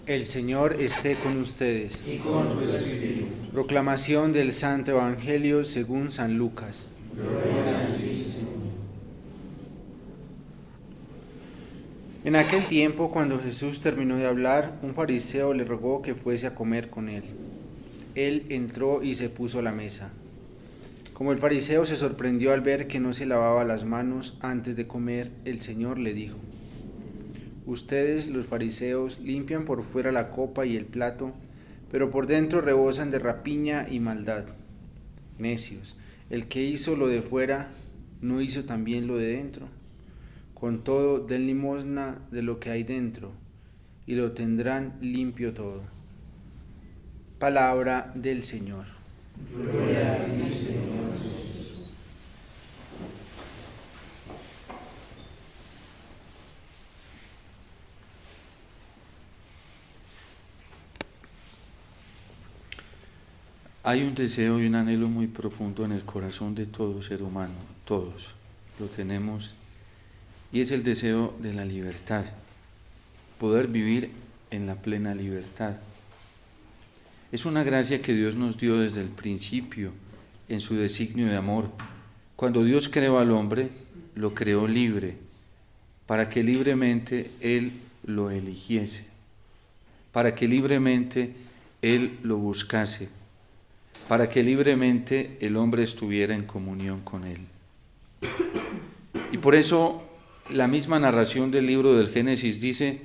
El Señor esté con ustedes. Y con tu espíritu. Proclamación del Santo Evangelio según San Lucas. Gloria a ti, Señor. En aquel tiempo, cuando Jesús terminó de hablar, un fariseo le rogó que fuese a comer con él. Él entró y se puso a la mesa. Como el fariseo se sorprendió al ver que no se lavaba las manos antes de comer, el Señor le dijo: Ustedes, los fariseos, limpian por fuera la copa y el plato, pero por dentro rebosan de rapiña y maldad. Necios, el que hizo lo de fuera, ¿no hizo también lo de dentro? Con todo, den limosna de lo que hay dentro, y lo tendrán limpio todo. Palabra del Señor. Gloria a ti, Señor Jesús. Hay un deseo y un anhelo muy profundo en el corazón de todo ser humano, todos lo tenemos, y es el deseo de la libertad, poder vivir en la plena libertad. Es una gracia que Dios nos dio desde el principio en su designio de amor. Cuando Dios creó al hombre, lo creó libre, para que libremente Él lo eligiese, para que libremente Él lo buscase, para que libremente el hombre estuviera en comunión con Él. Y por eso la misma narración del libro del Génesis dice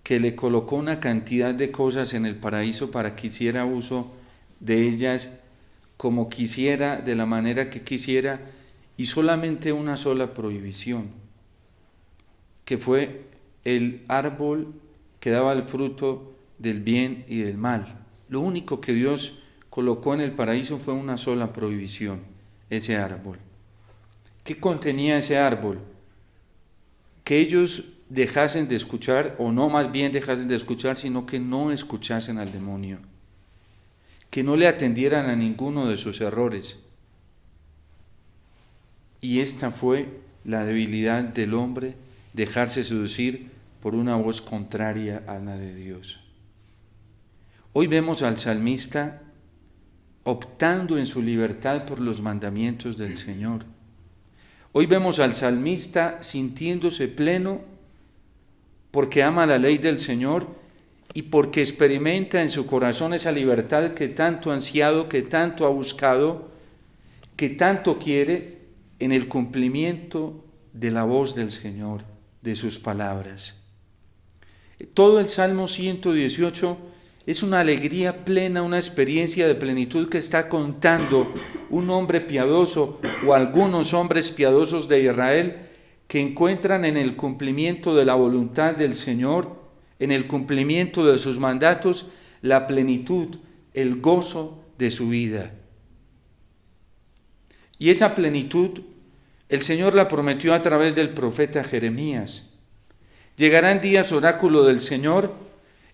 que le colocó una cantidad de cosas en el paraíso para que hiciera uso de ellas como quisiera, de la manera que quisiera, y solamente una sola prohibición, que fue el árbol que daba el fruto del bien y del mal. Lo único que Dios colocó en el paraíso fue una sola prohibición, ese árbol. ¿Qué contenía ese árbol? Que ellos dejasen de escuchar, o no más bien dejasen de escuchar, sino que no escuchasen al demonio, que no le atendieran a ninguno de sus errores. Y esta fue la debilidad del hombre, dejarse seducir por una voz contraria a la de Dios. Hoy vemos al salmista optando en su libertad por los mandamientos del Señor. Hoy vemos al salmista sintiéndose pleno porque ama la ley del Señor y porque experimenta en su corazón esa libertad que tanto ha ansiado, que tanto ha buscado, que tanto quiere en el cumplimiento de la voz del Señor, de sus palabras. Todo el Salmo 118 es una alegría plena, una experiencia de plenitud que está contando un hombre piadoso o algunos hombres piadosos de Israel que encuentran en el cumplimiento de la voluntad del Señor, en el cumplimiento de sus mandatos, la plenitud, el gozo de su vida. Y esa plenitud el Señor la prometió a través del profeta Jeremías. Llegarán días, oráculo del Señor,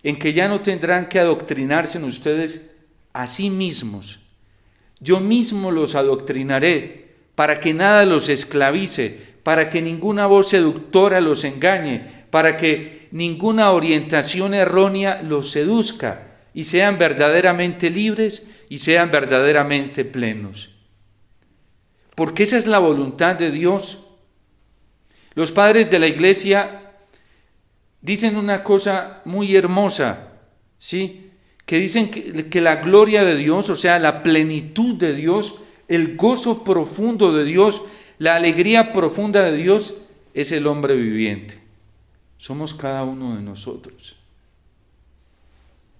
en que ya no tendrán que adoctrinarse en ustedes a sí mismos. Yo mismo los adoctrinaré para que nada los esclavice, para que ninguna voz seductora los engañe, para que ninguna orientación errónea los seduzca y sean verdaderamente libres y sean verdaderamente plenos. Porque esa es la voluntad de Dios. Los padres de la Iglesia dicen una cosa muy hermosa, ¿sí? Que dicen que la gloria de Dios, o sea, la plenitud de Dios, el gozo profundo de Dios, la alegría profunda de Dios, es el hombre viviente. Somos cada uno de nosotros.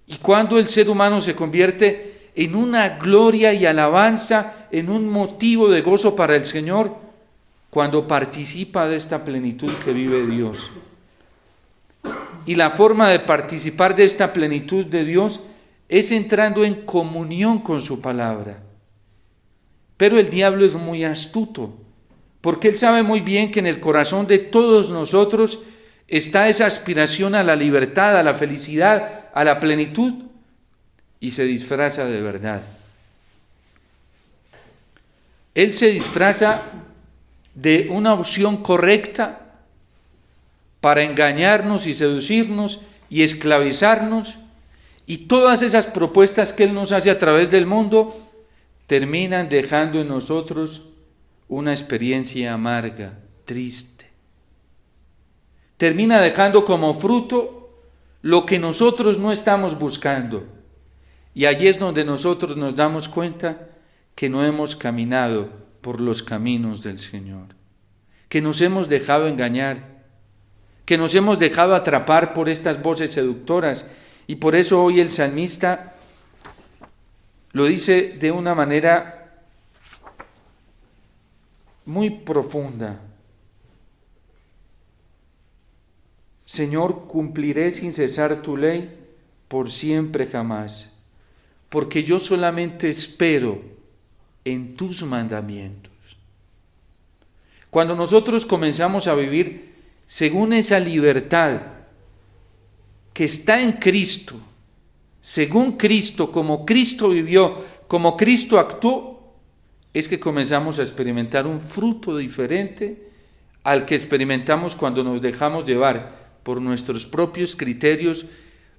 Y cuando el ser humano se convierte en una gloria y alabanza, en un motivo de gozo para el Señor, cuando participa de esta plenitud que vive Dios. Y la forma de participar de esta plenitud de Dios es entrando en comunión con su palabra. Pero el diablo es muy astuto, porque él sabe muy bien que en el corazón de todos nosotros está esa aspiración a la libertad, a la felicidad, a la plenitud, y se disfraza de verdad. Él se disfraza de una opción correcta para engañarnos y seducirnos y esclavizarnos, y todas esas propuestas que Él nos hace a través del mundo terminan dejando en nosotros una experiencia amarga, triste. Termina dejando como fruto lo que nosotros no estamos buscando. Y allí es donde nosotros nos damos cuenta que no hemos caminado por los caminos del Señor, que nos hemos dejado engañar, que nos hemos dejado atrapar por estas voces seductoras. Y por eso hoy el salmista lo dice de una manera muy profunda. Señor, cumpliré sin cesar tu ley por siempre jamás, porque yo solamente espero en tus mandamientos. Cuando nosotros comenzamos a vivir según esa libertad que está en Cristo, según Cristo, como Cristo vivió, como Cristo actuó, es que comenzamos a experimentar un fruto diferente al que experimentamos cuando nos dejamos llevar por nuestros propios criterios,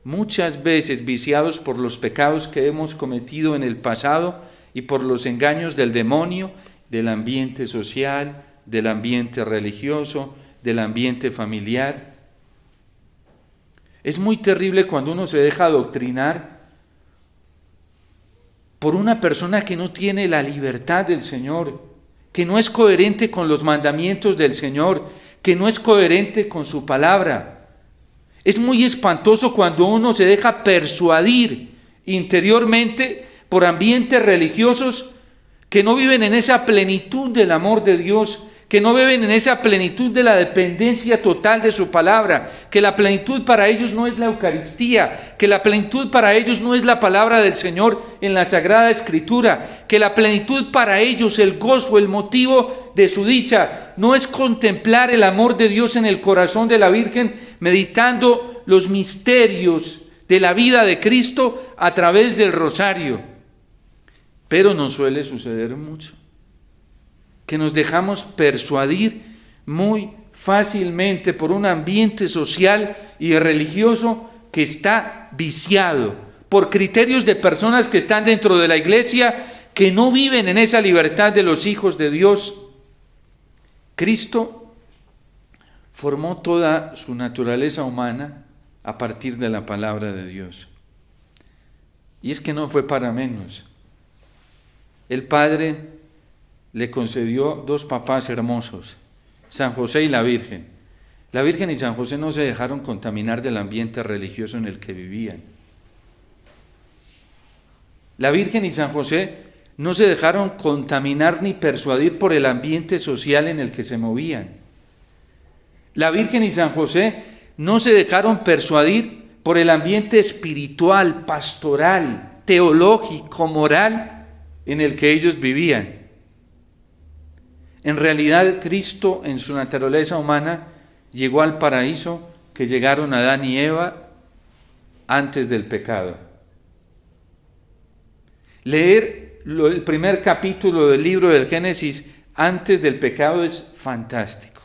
muchas veces viciados por los pecados que hemos cometido en el pasado y por los engaños del demonio, del ambiente social, del ambiente religioso, del ambiente familiar. Es muy terrible cuando uno se deja adoctrinar por una persona que no tiene la libertad del Señor, que no es coherente con los mandamientos del Señor, que no es coherente con su palabra. Es muy espantoso cuando uno se deja persuadir interiormente por ambientes religiosos que no viven en esa plenitud del amor de Dios, que no viven en esa plenitud de la dependencia total de su palabra, que la plenitud para ellos no es la Eucaristía, que la plenitud para ellos no es la palabra del Señor en la Sagrada Escritura, que la plenitud para ellos, el gozo, el motivo de su dicha, no es contemplar el amor de Dios en el corazón de la Virgen, meditando los misterios de la vida de Cristo a través del rosario. Pero nos suele suceder mucho que nos dejamos persuadir muy fácilmente por un ambiente social y religioso que está viciado, por criterios de personas que están dentro de la iglesia, que no viven en esa libertad de los hijos de Dios. Cristo formó toda su naturaleza humana a partir de la palabra de Dios. Y es que no fue para menos. El Padre le concedió dos papás hermosos, San José y la Virgen. La Virgen y San José no se dejaron contaminar del ambiente religioso en el que vivían. La Virgen y San José no se dejaron contaminar ni persuadir por el ambiente social en el que se movían. La Virgen y San José no se dejaron persuadir por el ambiente espiritual, pastoral, teológico, moral en el que ellos vivían. En realidad, Cristo, en su naturaleza humana, llegó al paraíso que llegaron Adán y Eva antes del pecado. Leer el primer capítulo del libro del Génesis antes del pecado es fantástico.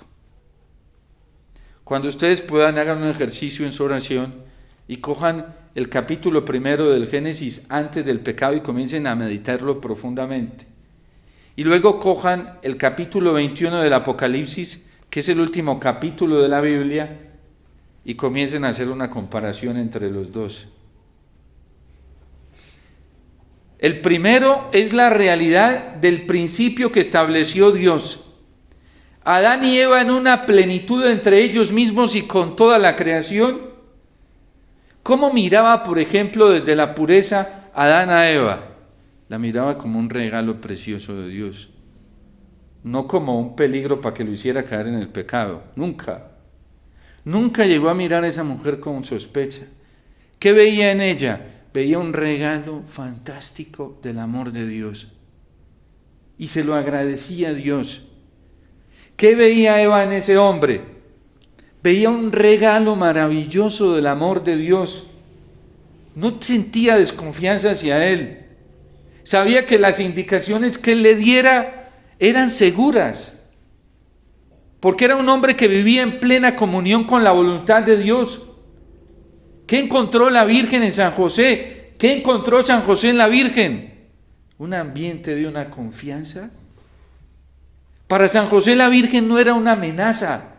Cuando ustedes puedan, hagan un ejercicio en su oración y cojan el capítulo primero del Génesis antes del pecado y comiencen a meditarlo profundamente. Y luego cojan el capítulo 21 del Apocalipsis, que es el último capítulo de la Biblia, y comiencen a hacer una comparación entre los dos. El primero es la realidad del principio que estableció Dios. Adán y Eva en una plenitud entre ellos mismos y con toda la creación. ¿Cómo miraba, por ejemplo, desde la pureza Adán a Eva? La miraba como un regalo precioso de Dios, no como un peligro para que lo hiciera caer en el pecado. Nunca llegó a mirar a esa mujer con sospecha. ¿Qué veía en ella? Veía un regalo fantástico del amor de Dios y se lo agradecía a Dios. ¿Qué veía Eva en ese hombre? Veía un regalo maravilloso del amor de Dios. No sentía desconfianza hacia él. Sabía que las indicaciones que él le diera eran seguras, porque era un hombre que vivía en plena comunión con la voluntad de Dios. ¿Qué encontró la Virgen en San José? ¿Qué encontró San José en la Virgen? Un ambiente de una confianza. Para San José la Virgen no era una amenaza.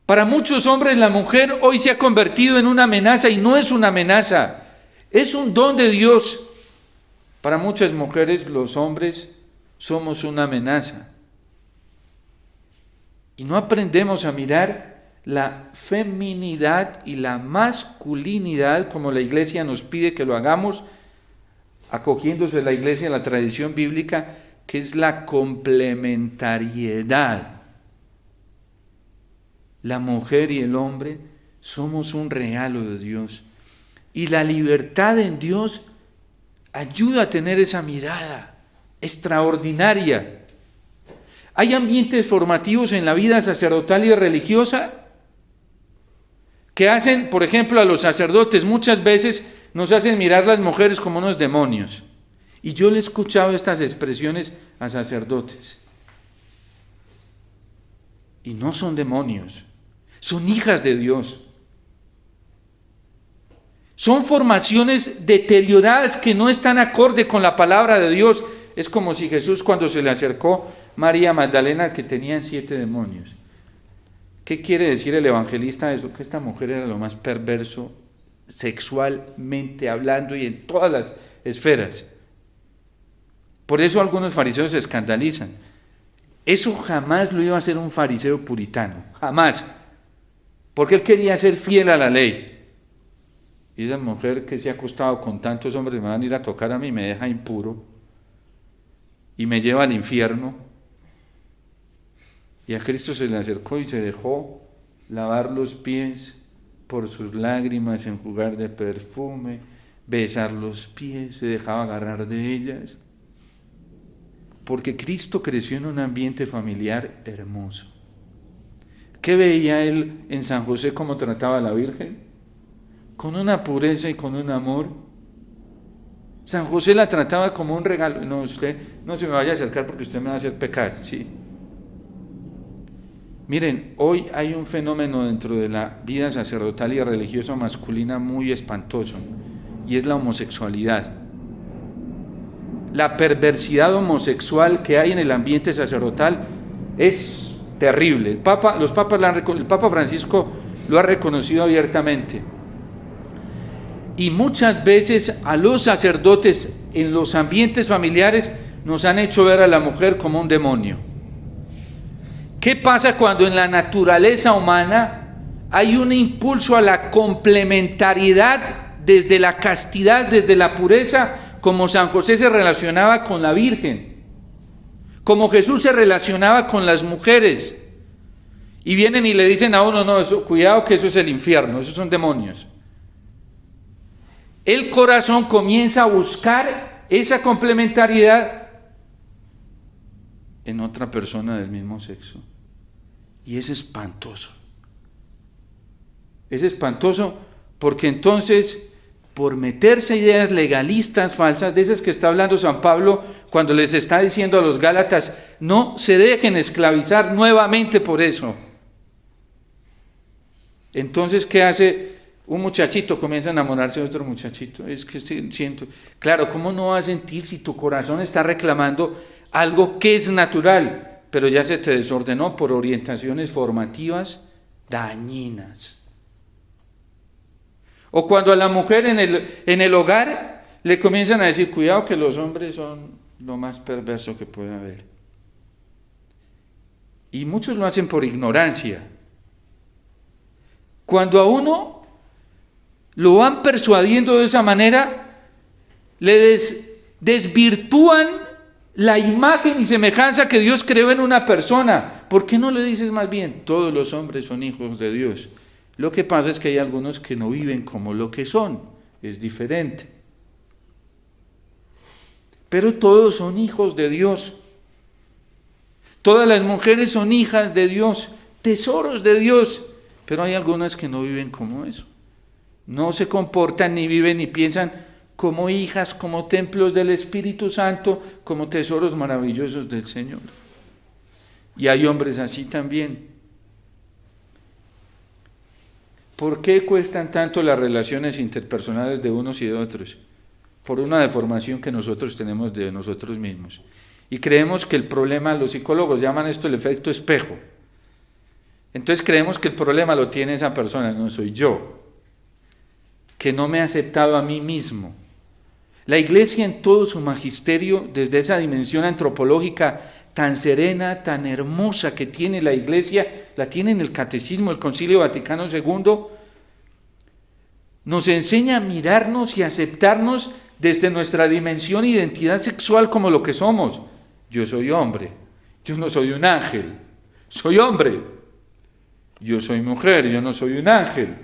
Para muchos hombres la mujer hoy se ha convertido en una amenaza y no es una amenaza, es un don de Dios. Para muchas mujeres los hombres somos una amenaza. Y no aprendemos a mirar la feminidad y la masculinidad como la Iglesia nos pide que lo hagamos, acogiéndose la Iglesia a la tradición bíblica, que es la complementariedad. La mujer y el hombre somos un regalo de Dios. Y la libertad en Dios ayuda a tener esa mirada extraordinaria. Hay ambientes formativos en la vida sacerdotal y religiosa que hacen, por ejemplo, a los sacerdotes muchas veces nos hacen mirar las mujeres como unos demonios. Y yo le he escuchado estas expresiones a sacerdotes. Y no son demonios, son hijas de Dios. Son formaciones deterioradas que no están acorde con la palabra de Dios. Es como si Jesús, cuando se le acercó María Magdalena, que tenían 7 demonios. ¿Qué quiere decir el evangelista de eso? Que esta mujer era lo más perverso sexualmente hablando y en todas las esferas. Por eso algunos fariseos se escandalizan. Eso jamás lo iba a hacer un fariseo puritano, jamás. Porque él quería ser fiel a la ley. Y esa mujer que se ha acostado con tantos hombres me van a ir a tocar a mí, me deja impuro y me lleva al infierno. Y a Cristo se le acercó y se dejó lavar los pies por sus lágrimas, enjugar de perfume, besar los pies, se dejaba agarrar de ellas. Porque Cristo creció en un ambiente familiar hermoso. ¿Qué veía él en San José cómo trataba a la Virgen? Con una pureza y con un amor. San José la trataba como un regalo. No, usted no se me vaya a acercar porque usted me va a hacer pecar, ¿sí? Miren, hoy hay un fenómeno dentro de la vida sacerdotal y religiosa masculina muy espantoso, y es la homosexualidad. La perversidad homosexual que hay en el ambiente sacerdotal es terrible. El Papa Francisco lo ha reconocido abiertamente. Y muchas veces a los sacerdotes en los ambientes familiares nos han hecho ver a la mujer como un demonio. ¿Qué pasa cuando en la naturaleza humana hay un impulso a la complementariedad desde la castidad, desde la pureza, como San José se relacionaba con la Virgen, como Jesús se relacionaba con las mujeres? Y vienen y le dicen a uno, no, eso, cuidado que eso es el infierno, esos son demonios. El corazón comienza a buscar esa complementariedad en otra persona del mismo sexo. Y es espantoso. Es espantoso porque entonces, por meterse ideas legalistas falsas, de esas que está hablando San Pablo cuando les está diciendo a los Gálatas, no se dejen esclavizar nuevamente por eso. Entonces, ¿qué hace? Un muchachito comienza a enamorarse de otro muchachito. Es que siento, claro, ¿cómo no vas a sentir si tu corazón está reclamando algo que es natural, pero ya se te desordenó por orientaciones formativas dañinas? O cuando a la mujer en el hogar le comienzan a decir, cuidado que los hombres son lo más perverso que puede haber. Y muchos lo hacen por ignorancia. Cuando a uno lo van persuadiendo de esa manera, le desvirtúan la imagen y semejanza que Dios creó en una persona. ¿Por qué no le dices más bien, todos los hombres son hijos de Dios? Lo que pasa es que hay algunos que no viven como lo que son, es diferente. Pero todos son hijos de Dios. Todas las mujeres son hijas de Dios, tesoros de Dios, pero hay algunas que no viven como eso. No se comportan, ni viven, ni piensan como hijas, como templos del Espíritu Santo, como tesoros maravillosos del Señor. Y hay hombres así también. ¿Por qué cuestan tanto las relaciones interpersonales de unos y de otros? Por una deformación que nosotros tenemos de nosotros mismos. Y creemos que el problema, los psicólogos llaman esto el efecto espejo. Entonces creemos que el problema lo tiene esa persona, no soy yo, que no me he aceptado a mí mismo. La Iglesia en todo su magisterio, desde esa dimensión antropológica tan serena, tan hermosa que tiene la Iglesia, la tiene en el Catecismo, el Concilio Vaticano II, nos enseña a mirarnos y a aceptarnos desde nuestra dimensión e identidad sexual como lo que somos. Yo soy hombre, yo no soy un ángel, soy hombre. Yo soy mujer, yo no soy un ángel.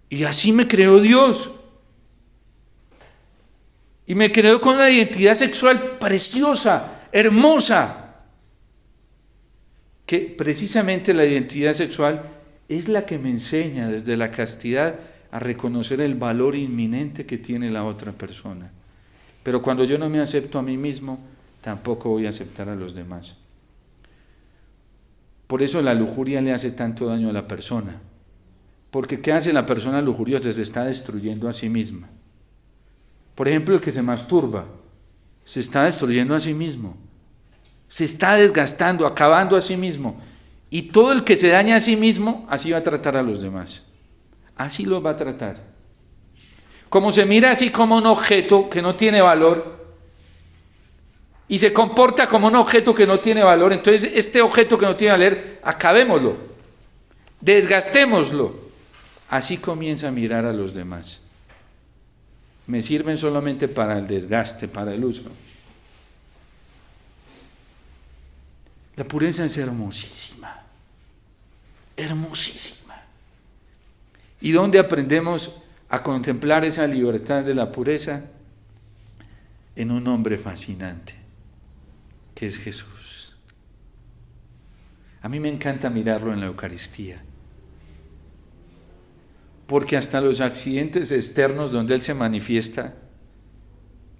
Y así me creó Dios. Y me creó con una identidad sexual preciosa, hermosa. Que precisamente la identidad sexual es la que me enseña desde la castidad a reconocer el valor inminente que tiene la otra persona. Pero cuando yo no me acepto a mí mismo, tampoco voy a aceptar a los demás. Por eso la lujuria le hace tanto daño a la persona. Porque ¿qué hace la persona lujuriosa? Se está destruyendo a sí misma. Por ejemplo, el que se masturba, se está destruyendo a sí mismo. Se está desgastando, acabando a sí mismo. Y todo el que se daña a sí mismo, así va a tratar a los demás. Así los va a tratar. Como se mira así como un objeto que no tiene valor, y se comporta como un objeto que no tiene valor, entonces este objeto que no tiene valor, acabémoslo, desgastémoslo. Así comienza a mirar a los demás. Me sirven solamente para el desgaste, para el uso. La pureza es hermosísima, hermosísima. ¿Y dónde aprendemos a contemplar esa libertad de la pureza? En un hombre fascinante, que es Jesús. A mí me encanta mirarlo en la Eucaristía, porque hasta los accidentes externos donde Él se manifiesta,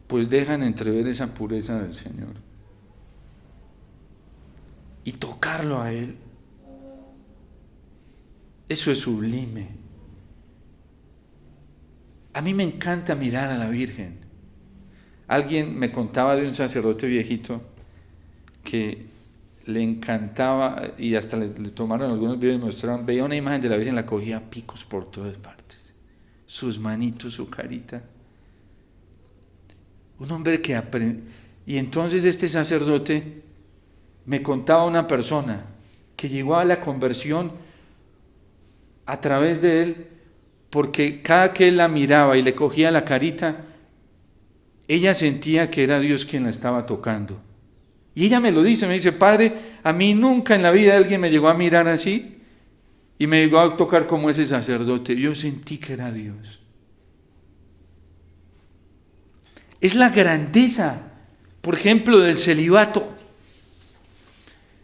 pues dejan entrever esa pureza del Señor. Y tocarlo a Él, eso es sublime. A mí me encanta mirar a la Virgen. Alguien me contaba de un sacerdote viejito que le encantaba, y hasta le tomaron algunos videos y mostraron, veía una imagen de la Virgen, la cogía a picos por todas partes, sus manitos, su carita. Un hombre que aprende. Y entonces este sacerdote me contaba una persona que llegó a la conversión a través de él, porque cada que él la miraba y le cogía la carita, ella sentía que era Dios quien la estaba tocando. Y ella me lo dice, me dice, padre, a mí nunca en la vida alguien me llegó a mirar así y me llegó a tocar como ese sacerdote. Yo sentí que era Dios. Es la grandeza, por ejemplo, del celibato.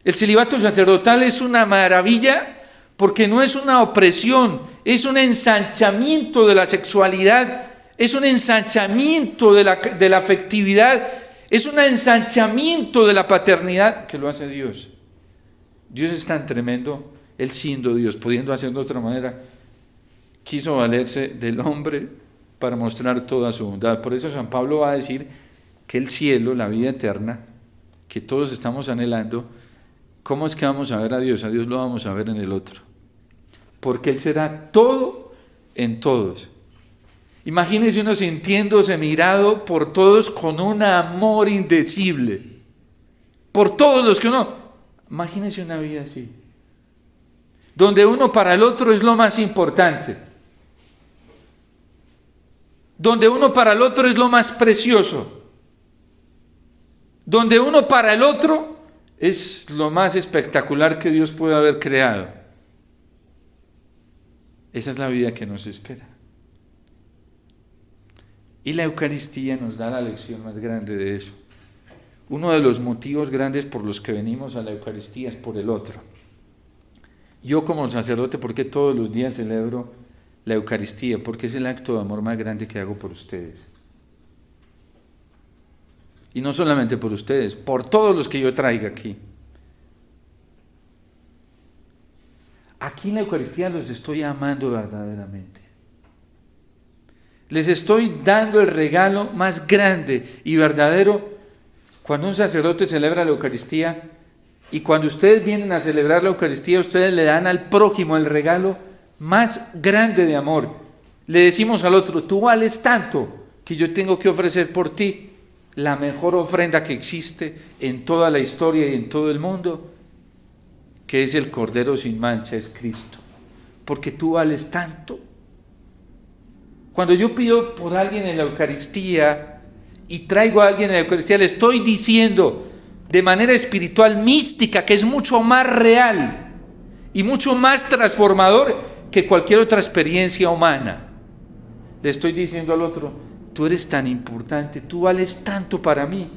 El celibato sacerdotal es una maravilla porque no es una opresión, es un ensanchamiento de la sexualidad, es un ensanchamiento de la afectividad, es un ensanchamiento de la paternidad que lo hace Dios. Dios es tan tremendo, Él siendo Dios, pudiendo hacerlo de otra manera, quiso valerse del hombre para mostrar toda su bondad. Por eso San Pablo va a decir que el cielo, la vida eterna, que todos estamos anhelando, ¿cómo es que vamos a ver a Dios? A Dios lo vamos a ver en el otro. Porque Él será todo en todos. Imagínense uno sintiéndose mirado por todos con un amor indecible. Por todos los que uno... Imagínense una vida así. Donde uno para el otro es lo más importante. Donde uno para el otro es lo más precioso. Donde uno para el otro es lo más espectacular que Dios puede haber creado. Esa es la vida que nos espera. Y la Eucaristía nos da la lección más grande de eso. Uno de los motivos grandes por los que venimos a la Eucaristía es por el otro. Yo como sacerdote, ¿por qué todos los días celebro la Eucaristía? Porque es el acto de amor más grande que hago por ustedes. Y no solamente por ustedes, por todos los que yo traiga aquí. Aquí en la Eucaristía los estoy amando verdaderamente. Les estoy dando el regalo más grande y verdadero. Cuando un sacerdote celebra la Eucaristía y cuando ustedes vienen a celebrar la Eucaristía, ustedes le dan al prójimo el regalo más grande de amor. Le decimos al otro, tú vales tanto que yo tengo que ofrecer por ti la mejor ofrenda que existe en toda la historia y en todo el mundo, que es el Cordero sin mancha, es Cristo. Porque tú vales tanto. Cuando yo pido por alguien en la Eucaristía y traigo a alguien en la Eucaristía, le estoy diciendo de manera espiritual, mística, que es mucho más real y mucho más transformador que cualquier otra experiencia humana. Le estoy diciendo al otro, tú eres tan importante, tú vales tanto para mí,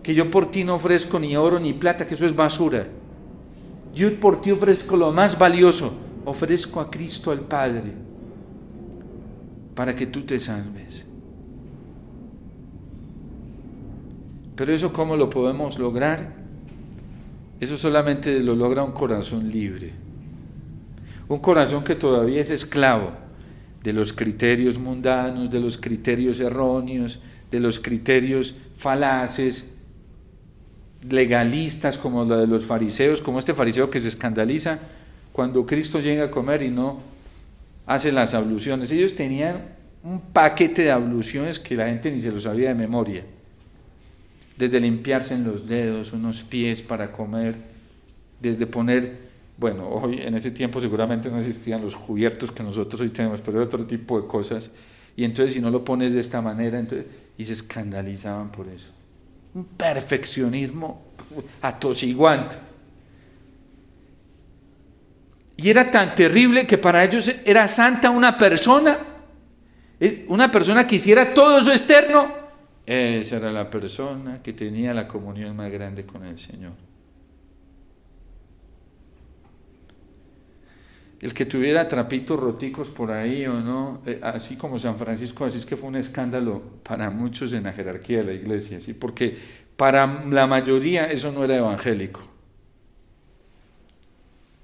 que yo por ti no ofrezco ni oro ni plata, que eso es basura. Yo por ti ofrezco lo más valioso, ofrezco a Cristo al Padre, para que tú te salves. Pero eso, ¿cómo lo podemos lograr? Eso solamente lo logra un corazón libre. Un corazón que todavía es esclavo de los criterios mundanos, de los criterios erróneos, de los criterios falaces, legalistas como lo de los fariseos, como este fariseo que se escandaliza cuando Cristo llega a comer y no hace las abluciones. Ellos tenían un paquete de abluciones que la gente ni se lo sabía de memoria. Desde limpiarse en los dedos, unos pies para comer, desde poner, bueno, hoy en ese tiempo seguramente no existían los cubiertos que nosotros hoy tenemos, pero era otro tipo de cosas. Y entonces si no lo pones de esta manera, entonces, y se escandalizaban por eso. Un perfeccionismo atosiguante. Y era tan terrible que para ellos era santa una persona que hiciera todo eso externo. Esa era la persona que tenía la comunión más grande con el Señor. El que tuviera trapitos roticos por ahí o no, así como San Francisco, así es que fue un escándalo para muchos en la jerarquía de la iglesia, ¿sí? Porque para la mayoría eso no era evangélico.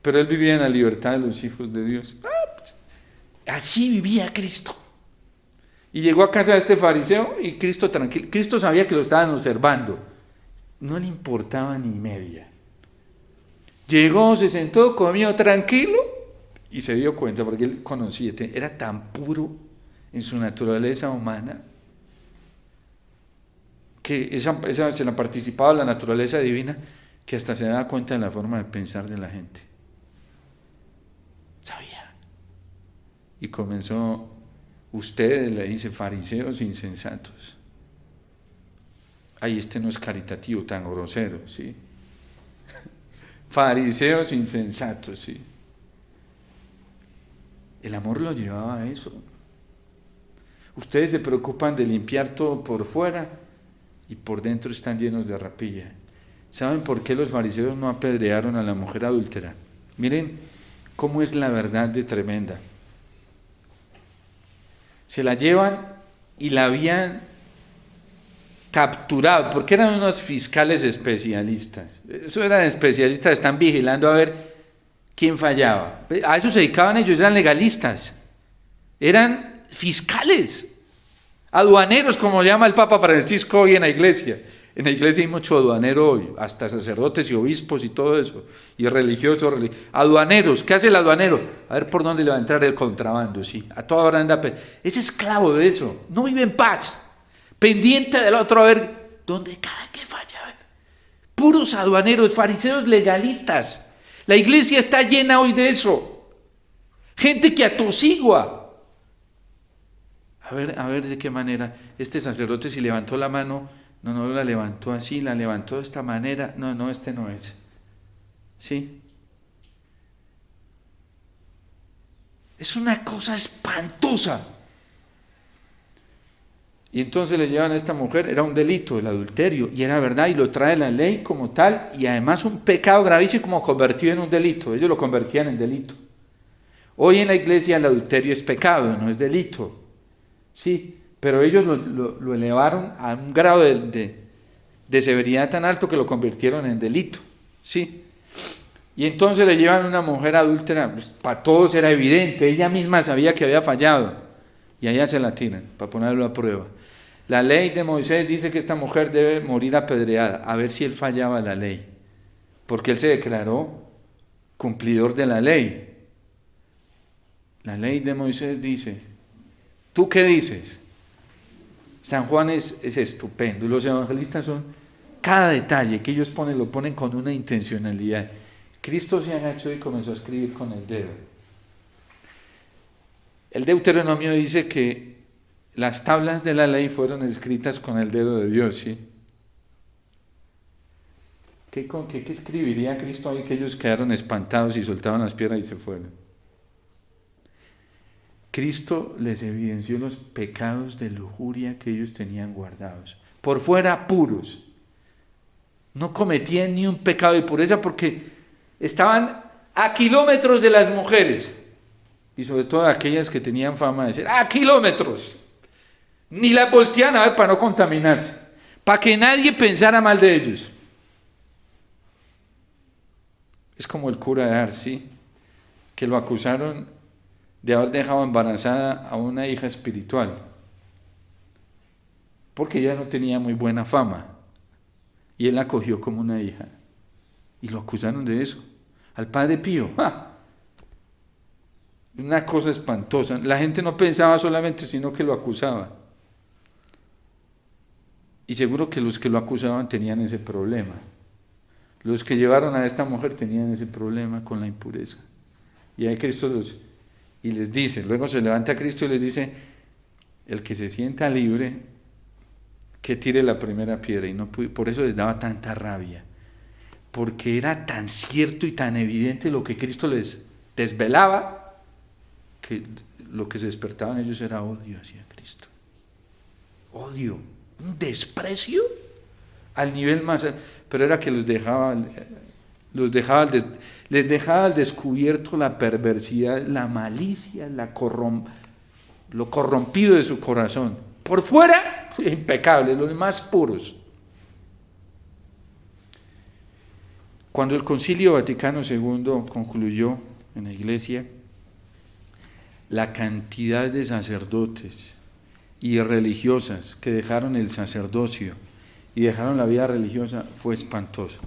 Pero él vivía en la libertad de los hijos de Dios. Así vivía Cristo. Y llegó a casa de este fariseo y Cristo tranquilo. Cristo sabía que lo estaban observando. No le importaba ni media. Llegó, se sentó, comió tranquilo y se dio cuenta, porque él conocía, era tan puro en su naturaleza humana que esa se la participaba la naturaleza divina, que hasta se daba cuenta de la forma de pensar de la gente. Sabía. Y comenzó, ustedes, le dice, fariseos insensatos. Ay, este no es caritativo, tan grosero, ¿sí? Fariseos insensatos, ¿sí? El amor lo llevaba a eso. Ustedes se preocupan de limpiar todo por fuera y por dentro están llenos de rapilla. ¿Saben por qué los fariseos no apedrearon a la mujer adúltera? Miren cómo es la verdad de tremenda. Se la llevan y la habían capturado, porque eran unos fiscales especialistas. Eso eran especialistas, están vigilando a ver quién fallaba. A eso se dedicaban ellos, eran legalistas. Eran fiscales, aduaneros, como llama el Papa Francisco hoy en la iglesia. En la iglesia hay mucho aduanero hoy, hasta sacerdotes y obispos y todo eso, y religiosos. Aduaneros, ¿qué hace el aduanero? A ver por dónde le va a entrar el contrabando, sí. A toda hora anda, es esclavo de eso, no vive en paz, pendiente del otro, a ver dónde cada que falla. A ver. Puros aduaneros, fariseos legalistas. La iglesia está llena hoy de eso. Gente que atosigua. A ver de qué manera este sacerdote, si levantó la mano, no la levantó así, la levantó de esta manera, no, este no es. ¿Sí? Es una cosa espantosa. Y entonces le llevan a esta mujer, era un delito el adulterio, y era verdad, y lo trae la ley como tal, y además un pecado gravísimo como convertido en un delito. Ellos lo convertían en delito. Hoy en la iglesia el adulterio es pecado, no es delito. Sí, pero ellos lo elevaron a un grado de severidad tan alto que lo convirtieron en delito. ¿Sí? Y entonces le llevan una mujer adúltera, pues, para todos era evidente, ella misma sabía que había fallado, y allá se la tiran, para ponerlo a prueba. La ley de Moisés dice que esta mujer debe morir apedreada, a ver si él fallaba la ley, porque él se declaró cumplidor de la ley. La ley de Moisés dice, ¿tú qué dices? San Juan es estupendo, y los evangelistas son, cada detalle que ellos ponen, lo ponen con una intencionalidad. Cristo se agachó y comenzó a escribir con el dedo. El Deuteronomio dice que las tablas de la ley fueron escritas con el dedo de Dios, ¿sí? ¿Qué escribiría Cristo ahí que ellos quedaron espantados y soltaban las piedras y se fueron? Cristo les evidenció los pecados de lujuria que ellos tenían guardados. Por fuera puros. No cometían ni un pecado de pureza porque estaban a kilómetros de las mujeres. Y sobre todo aquellas que tenían fama de ser a kilómetros. Ni las volteaban a ver para no contaminarse. Para que nadie pensara mal de ellos. Es como el cura de Ars, ¿sí? Que lo acusaron de haber dejado embarazada a una hija espiritual, porque ella no tenía muy buena fama, y él la acogió como una hija, y lo acusaron de eso, al Padre Pío. ¡Ja! Una cosa espantosa, la gente no pensaba solamente, sino que lo acusaba, y seguro que los que lo acusaban tenían ese problema, los que llevaron a esta mujer tenían ese problema con la impureza, y ahí Cristo y les dice, luego se levanta Cristo y les dice, el que se sienta libre, que tire la primera piedra. Y no pudo, por eso les daba tanta rabia, porque era tan cierto y tan evidente lo que Cristo les desvelaba, que lo que se despertaba en ellos era odio hacia Cristo. Odio, un desprecio al nivel más, pero era que les dejaba al descubierto la perversidad, la malicia, lo corrompido de su corazón. Por fuera, impecables, los más puros. Cuando el Concilio Vaticano II concluyó en la Iglesia, la cantidad de sacerdotes y religiosas que dejaron el sacerdocio y dejaron la vida religiosa fue espantoso.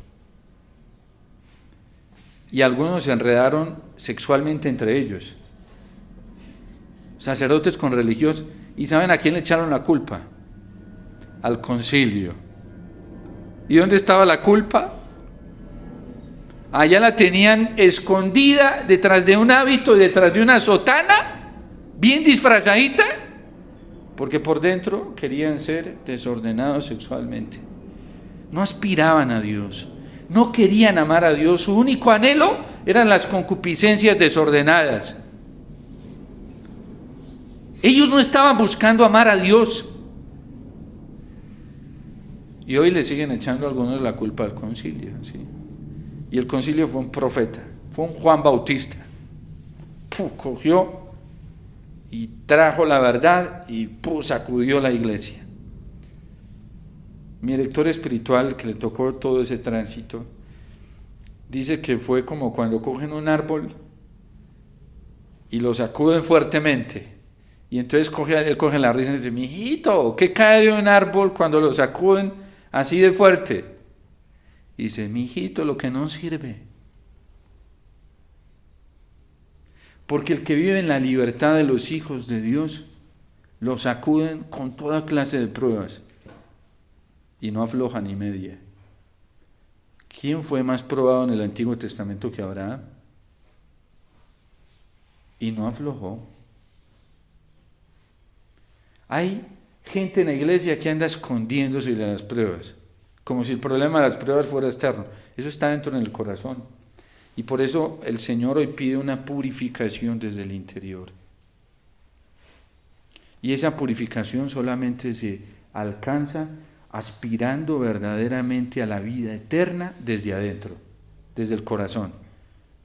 Y algunos se enredaron sexualmente entre ellos, sacerdotes con religiosos. ¿Y saben a quién le echaron la culpa? Al concilio. ¿Y dónde estaba la culpa? Allá la tenían escondida detrás de un hábito, detrás de una sotana, bien disfrazadita, porque por dentro querían ser desordenados sexualmente. No aspiraban a Dios. No querían amar a Dios, su único anhelo eran las concupiscencias desordenadas. Ellos no estaban buscando amar a Dios. Y hoy le siguen echando a algunos la culpa al concilio, ¿sí? Y el concilio fue un profeta, fue un Juan Bautista. Cogió y trajo la verdad y sacudió la iglesia. Mi director espiritual, que le tocó todo ese tránsito, dice que fue como cuando cogen un árbol y lo sacuden fuertemente. Y entonces él coge la risa y dice, mijito, ¿qué cae de un árbol cuando lo sacuden así de fuerte? Y dice, mijito, lo que no sirve. Porque el que vive en la libertad de los hijos de Dios, lo sacuden con toda clase de pruebas. Y no afloja ni media. ¿Quién fue más probado en el Antiguo Testamento que Abraham? Y no aflojó. Hay gente en la iglesia que anda escondiéndose de las pruebas, como si el problema de las pruebas fuera externo. Eso está dentro en el corazón. Y por eso el Señor hoy pide una purificación desde el interior. Y esa purificación solamente se alcanza aspirando verdaderamente a la vida eterna desde adentro, desde el corazón.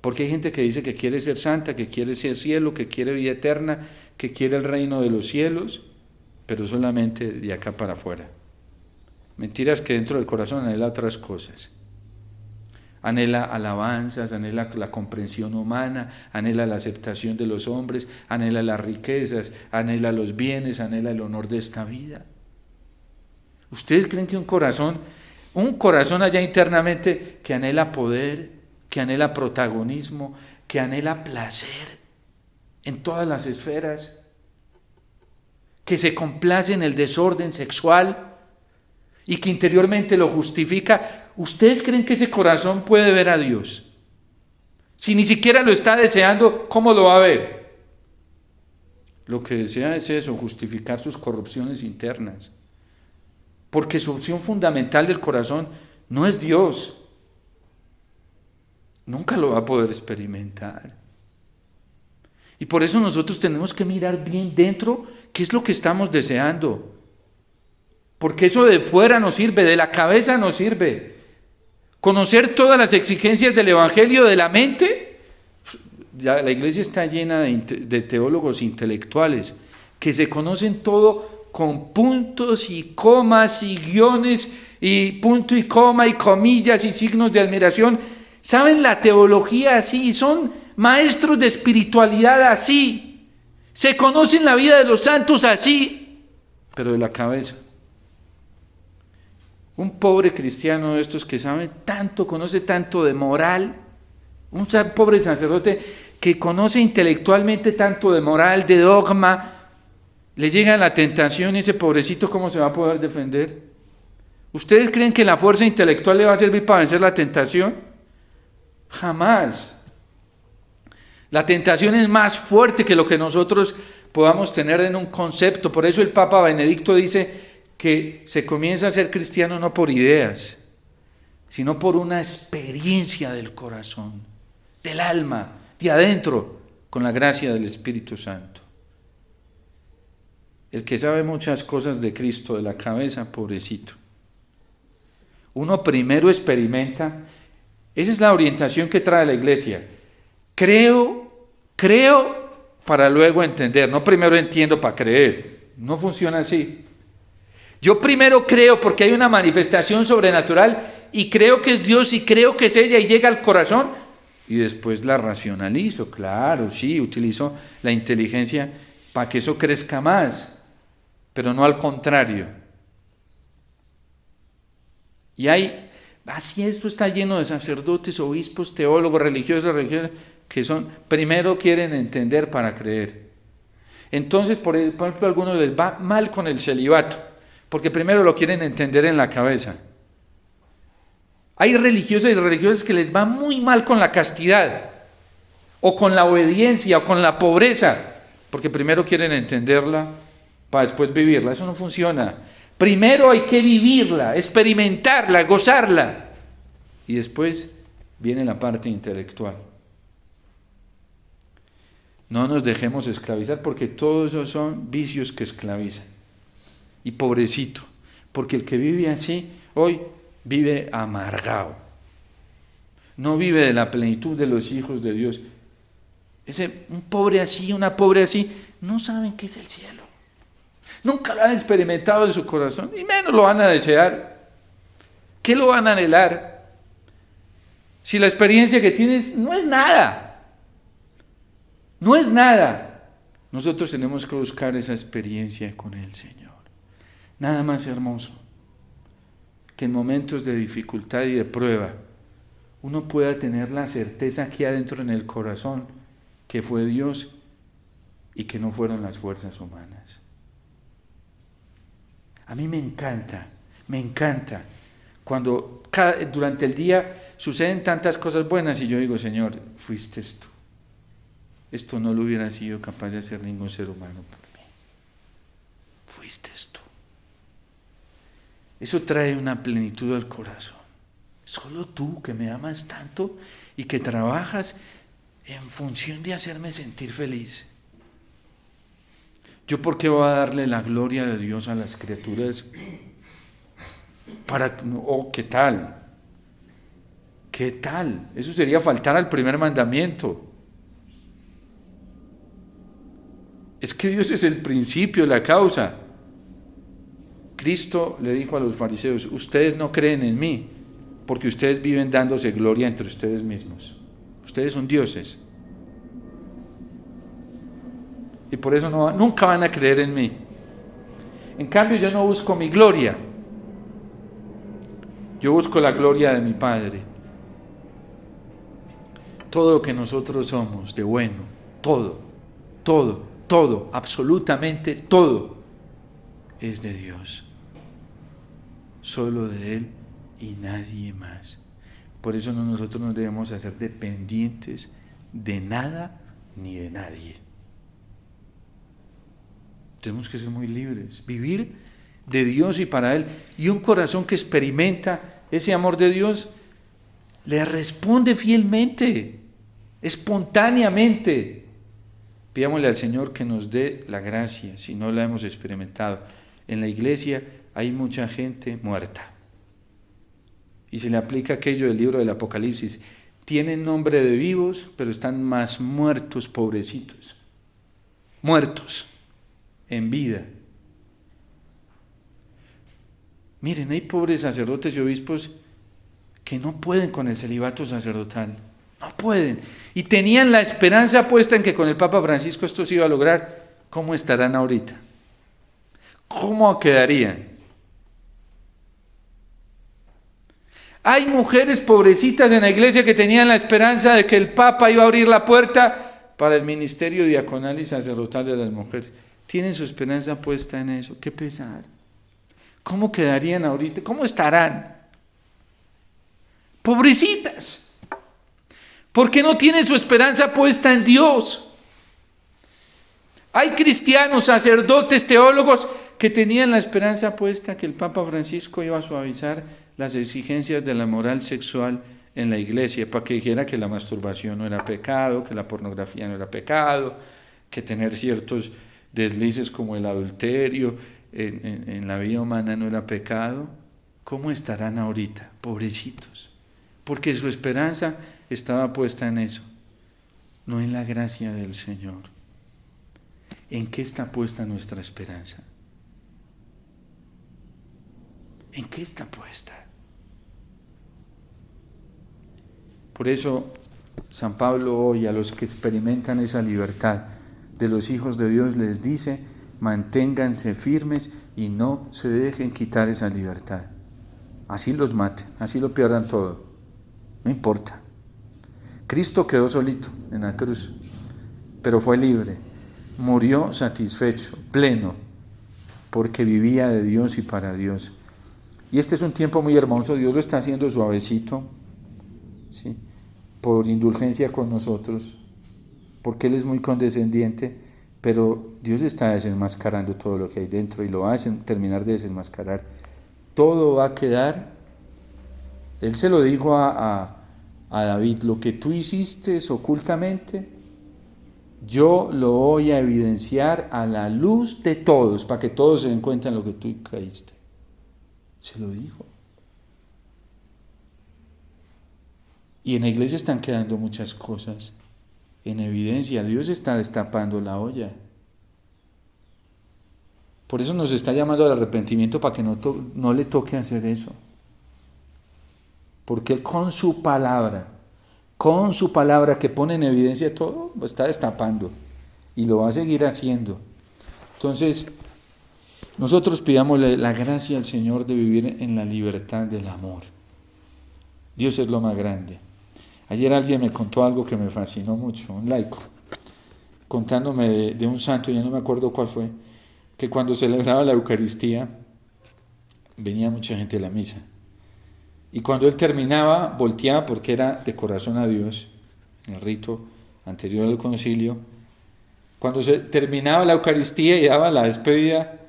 Porque hay gente que dice que quiere ser santa, que quiere ser cielo, que quiere vida eterna, que quiere el reino de los cielos, pero solamente de acá para afuera. Mentiras que dentro del corazón anhela otras cosas. Anhela alabanzas, anhela la comprensión humana, anhela la aceptación de los hombres, anhela las riquezas, anhela los bienes, anhela el honor de esta vida. ¿Ustedes creen que un corazón allá internamente que anhela poder, que anhela protagonismo, que anhela placer en todas las esferas, que se complace en el desorden sexual y que interiormente lo justifica? ¿Ustedes creen que ese corazón puede ver a Dios? Si ni siquiera lo está deseando, ¿cómo lo va a ver? Lo que desea es eso, justificar sus corrupciones internas. Porque su opción fundamental del corazón no es Dios. Nunca lo va a poder experimentar. Y por eso nosotros tenemos que mirar bien dentro qué es lo que estamos deseando. Porque eso de fuera no sirve, de la cabeza no sirve. Conocer todas las exigencias del Evangelio de la mente. Ya la iglesia está llena de teólogos intelectuales que se conocen todo con puntos y comas y guiones y punto y coma y comillas y signos de admiración. Saben la teología así, son maestros de espiritualidad así, se conocen la vida de los santos así, pero de la cabeza. Un pobre cristiano de estos que sabe tanto, conoce tanto de moral, un pobre sacerdote que conoce intelectualmente tanto de moral, de dogma, le llega la tentación y ese pobrecito, ¿cómo se va a poder defender? ¿Ustedes creen que la fuerza intelectual le va a servir para vencer la tentación? Jamás. La tentación es más fuerte que lo que nosotros podamos tener en un concepto. Por eso el Papa Benedicto dice que se comienza a ser cristiano no por ideas, sino por una experiencia del corazón, del alma, de adentro, con la gracia del Espíritu Santo. El que sabe muchas cosas de Cristo, de la cabeza, pobrecito. Uno primero experimenta, esa es la orientación que trae la iglesia. Creo para luego entender, no primero entiendo para creer, no funciona así. Yo primero creo porque hay una manifestación sobrenatural y creo que es Dios y creo que es ella y llega al corazón y después la racionalizo, claro, sí, utilizo la inteligencia para que eso crezca más, pero no al contrario. Y así esto está lleno de sacerdotes, obispos, teólogos, religiosos, que primero quieren entender para creer. Entonces, por ejemplo, a algunos les va mal con el celibato, porque primero lo quieren entender en la cabeza. Hay religiosos y religiosas que les va muy mal con la castidad, o con la obediencia, o con la pobreza, porque primero quieren entenderla para después vivirla. Eso no funciona. Primero hay que vivirla, experimentarla, gozarla, y después viene la parte intelectual. No nos dejemos esclavizar porque todos esos son vicios que esclavizan. Y pobrecito, porque el que vive así hoy vive amargado. No vive de la plenitud de los hijos de Dios. Un pobre así, una pobre así, no saben qué es el cielo. Nunca lo han experimentado en su corazón, y menos lo van a desear. ¿Qué lo van a anhelar? Si la experiencia que tienes no es nada. No es nada. Nosotros tenemos que buscar esa experiencia con el Señor. Nada más hermoso que en momentos de dificultad y de prueba uno pueda tener la certeza aquí adentro en el corazón que fue Dios y que no fueron las fuerzas humanas. A mí me encanta cuando durante el día suceden tantas cosas buenas y yo digo, Señor, fuiste tú. Esto no lo hubiera sido capaz de hacer ningún ser humano por mí. Fuiste tú. Eso trae una plenitud al corazón. Solo tú que me amas tanto y que trabajas en función de hacerme sentir feliz. ¿Yo por qué voy a darle la gloria de Dios a las criaturas? ¿Qué tal? ¿Qué tal? Eso sería faltar al primer mandamiento. Es que Dios es el principio, la causa. Cristo le dijo a los fariseos, ustedes no creen en mí porque ustedes viven dándose gloria entre ustedes mismos. Ustedes son dioses. Y por eso nunca van a creer en mí. En cambio, yo no busco mi gloria. Yo busco la gloria de mi Padre. Todo lo que nosotros somos de bueno, todo, absolutamente todo, es de Dios. Solo de Él y nadie más. Por eso nosotros no debemos hacer dependientes de nada ni de nadie. Tenemos que ser muy libres, vivir de Dios y para Él. Y un corazón que experimenta ese amor de Dios le responde fielmente, espontáneamente. Pidámosle al Señor que nos dé la gracia, si no la hemos experimentado. En la iglesia hay mucha gente muerta. Y se le aplica aquello del libro del Apocalipsis. Tienen nombre de vivos, pero están más muertos, pobrecitos. Muertos en vida. Miren, hay pobres sacerdotes y obispos que no pueden con el celibato sacerdotal. No pueden. Y tenían la esperanza puesta en que con el Papa Francisco esto se iba a lograr. ¿Cómo estarán ahorita? ¿Cómo quedarían? Hay mujeres pobrecitas en la iglesia que tenían la esperanza de que el Papa iba a abrir la puerta para el ministerio diaconal y sacerdotal de las mujeres. Tienen su esperanza puesta en eso. Qué pesar. ¿Cómo quedarían ahorita? ¿Cómo estarán? Pobrecitas. Porque no tienen su esperanza puesta en Dios. Hay cristianos, sacerdotes, teólogos que tenían la esperanza puesta que el Papa Francisco iba a suavizar las exigencias de la moral sexual en la iglesia, para que dijera que la masturbación no era pecado, que la pornografía no era pecado, que tener ciertos deslices como el adulterio en la vida humana no era pecado. ¿Cómo estarán ahorita? Pobrecitos. Porque su esperanza estaba puesta en eso, no en la gracia del Señor. ¿En qué está puesta nuestra esperanza? ¿En qué está puesta? Por eso San Pablo hoy a los que experimentan esa libertad de los hijos de Dios les dice: manténganse firmes y no se dejen quitar esa libertad. Así los maten, así lo pierdan todo, no importa. Cristo quedó solito en la cruz, pero fue libre, murió satisfecho, pleno, porque vivía de Dios y para Dios. Y este es un tiempo muy hermoso, Dios lo está haciendo suavecito, ¿sí? Por indulgencia con nosotros, porque Él es muy condescendiente, pero Dios está desenmascarando todo lo que hay dentro y lo va a terminar de desenmascarar. Todo va a quedar. Él se lo dijo a David: lo que tú hiciste ocultamente, yo lo voy a evidenciar a la luz de todos, para que todos se den cuenta de lo que tú caíste. Se lo dijo. Y en la iglesia están quedando muchas cosas en evidencia. Dios está destapando la olla. Por eso nos está llamando al arrepentimiento, para que no le toque hacer eso. Porque Él con su palabra que pone en evidencia todo, lo está destapando. Y lo va a seguir haciendo. Entonces, nosotros pidámosle la gracia al Señor de vivir en la libertad del amor. Dios es lo más grande. Ayer alguien me contó algo que me fascinó mucho, un laico, contándome de un santo, ya no me acuerdo cuál fue, que cuando celebraba la Eucaristía venía mucha gente a la misa. Y cuando él terminaba, volteaba, porque era de corazón a Dios, en el rito anterior al concilio. Cuando se terminaba la Eucaristía y daba la despedida,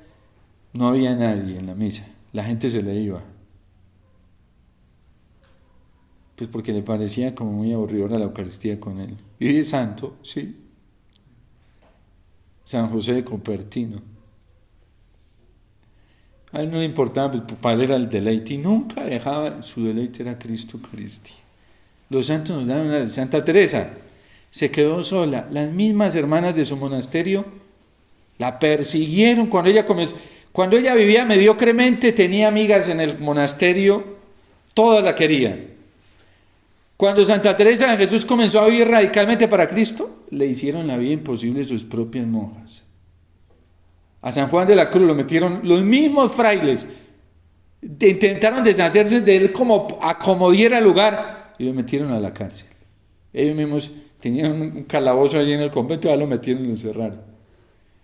no había nadie en la misa, la gente se le iba. Pues porque le parecía como muy aburridora la Eucaristía con él. Y es santo, sí. San José de Cupertino. A él no le importaba, pues para él era el deleite, y nunca dejaba, su deleite era Cristo Eucaristía. Los santos nos dan una. Santa Teresa se quedó sola. Las mismas hermanas de su monasterio la persiguieron cuando ella vivía mediocremente, tenía amigas en el monasterio, todas la querían. Cuando Santa Teresa de Jesús comenzó a vivir radicalmente para Cristo, le hicieron la vida imposible sus propias monjas. A San Juan de la Cruz lo metieron los mismos frailes, intentaron deshacerse de él como acomodiera el lugar y lo metieron a la cárcel. Ellos mismos tenían un calabozo allí en el convento, ya lo metieron y lo encerraron.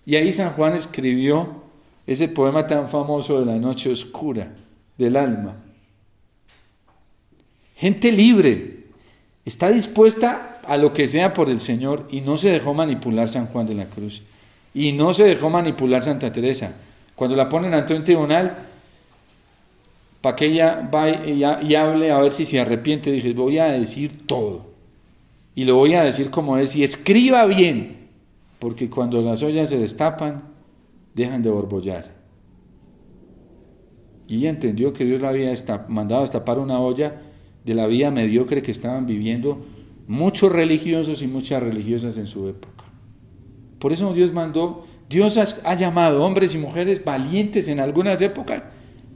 Y ahí San Juan escribió ese poema tan famoso de la noche oscura del alma. Gente libre, está dispuesta a lo que sea por el Señor y no se dejó manipular San Juan de la Cruz. Y no se dejó manipular Santa Teresa. Cuando la ponen ante un tribunal, para que ella vaya y hable a ver si se arrepiente, dije, voy a decir todo. Y lo voy a decir como es. Y escriba bien, porque cuando las ollas se destapan, dejan de borbollar. Y ella entendió que Dios la había mandado a destapar una olla de la vida mediocre que estaban viviendo muchos religiosos y muchas religiosas en su época. Por eso Dios ha llamado hombres y mujeres valientes en algunas épocas,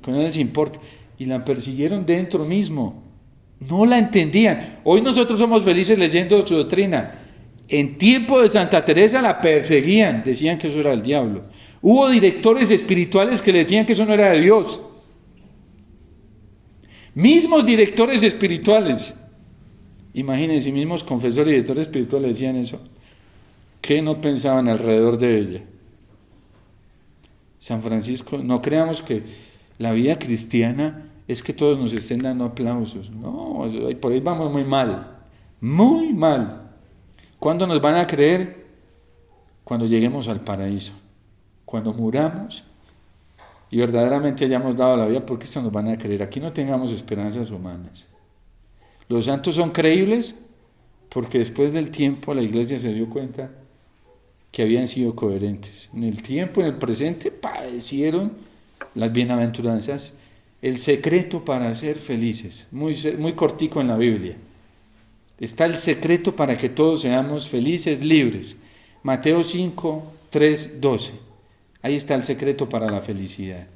que no les importa, y la persiguieron dentro mismo, no la entendían. Hoy nosotros somos felices leyendo su doctrina. En tiempo de Santa Teresa la perseguían, decían que eso era del diablo. Hubo directores espirituales que le decían que eso no era de Dios. Mismos directores espirituales, imagínense, mismos confesores y directores espirituales decían eso. ¿Qué no pensaban alrededor de ella? San Francisco, no creamos que la vida cristiana es que todos nos estén dando aplausos. No, por ahí vamos muy mal, muy mal. ¿Cuándo nos van a creer? Cuando lleguemos al paraíso, cuando muramos y verdaderamente hayamos dado la vida, porque esto nos van a creer. Aquí no tengamos esperanzas humanas. Los santos son creíbles porque después del tiempo la Iglesia se dio cuenta que habían sido coherentes. En el tiempo, en el presente, padecieron las bienaventuranzas. El secreto para ser felices, muy cortico en la Biblia. Está el secreto para que todos seamos felices, libres. Mateo 5, 3, 12. Ahí está el secreto para la felicidad.